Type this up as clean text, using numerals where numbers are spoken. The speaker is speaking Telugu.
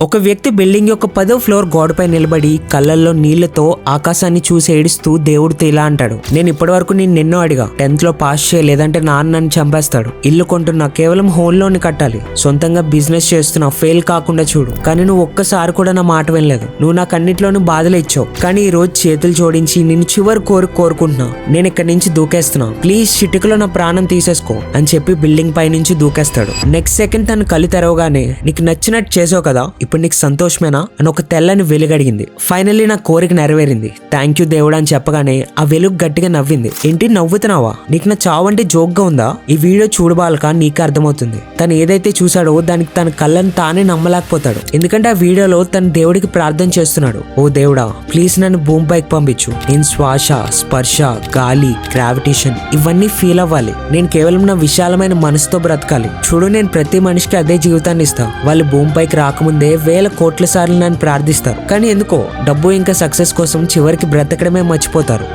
ఒక వ్యక్తి బిల్డింగ్ యొక్క 10వ ఫ్లోర్ గోడపై నిలబడి కళ్ళల్లో నీళ్లతో ఆకాశాన్ని చూసి ఏడుస్తూ దేవుడితో ఇలా అంటాడు, నేను ఇప్పటి వరకు నిన్నెన్నో అడిగా, 10th లో పాస్ చేయలేదంటే నాన్న నన్ను చంపేస్తాడు, ఇల్లు కొంటున్నా కేవలం హోమ్ లోన్ కట్టాలి, సొంతంగా బిజినెస్ చేస్తున్నా ఫెయిల్ కాకుండా చూడు, కానీ నువ్వు ఒక్కసారి కూడా నా మాట వినలేదు, నువ్వు నాకు అన్నిట్లోనూ బాధలు ఇచ్చావు, కానీ ఈ రోజు చేతులు జోడించి నిన్ను చివరి కోరుకుంటున్నా, నేను ఇక్కడి నుంచి దూకేస్తున్నా, ప్లీజ్ చిటికలో నా ప్రాణం తీసేసుకో అని చెప్పి బిల్డింగ్ పై నుంచి దూకేస్తాడు. నెక్స్ట్ సెకండ్ తను కళ్ళు తెరవగానే నీకు నచ్చినట్టు చేసావు కదా, ఇప్పుడు నీకు సంతోషమేనా అని ఒక తెల్లని వెలుగడిగింది. ఫైనల్లీ నా కోరిక నెరవేరింది, థ్యాంక్ యూ దేవుడు అని చెప్పగానే ఆ వెలుగు గట్టిగా నవ్వింది. ఏంటి నవ్వుతున్నావా, నీకు నా చావు అంటే జోక్ గా ఉందా? ఈ వీడియో చూడబాలక నీకు అర్థమవుతుంది. తను ఏదైతే చూసాడో దానికి తన కళ్ళని తానే నమ్మలేకపోతాడు. ఎందుకంటే ఆ వీడియోలో తన దేవుడికి ప్రార్థన చేస్తున్నాడు, ఓ దేవుడా ప్లీజ్ నన్ను భూమిపైకి పంపించు, నేను శ్వాస, స్పర్శ, గాలి, గ్రావిటేషన్ ఇవన్నీ ఫీల్ అవ్వాలి, నేను కేవలం నా విశాలమైన మనసుతో బ్రతకాలి. చూడు నేను ప్రతి మనిషికి అదే జీవితాన్ని ఇస్తా, వాళ్ళు భూమిపైకి రాకముందే వేల కోట్ల సార్లు నన్ను ప్రార్థిస్తారు, కానీ ఎందుకో డబ్బు ఇంకా సక్సెస్ కోసం చివరికి బ్రతకడమే మర్చిపోతారు.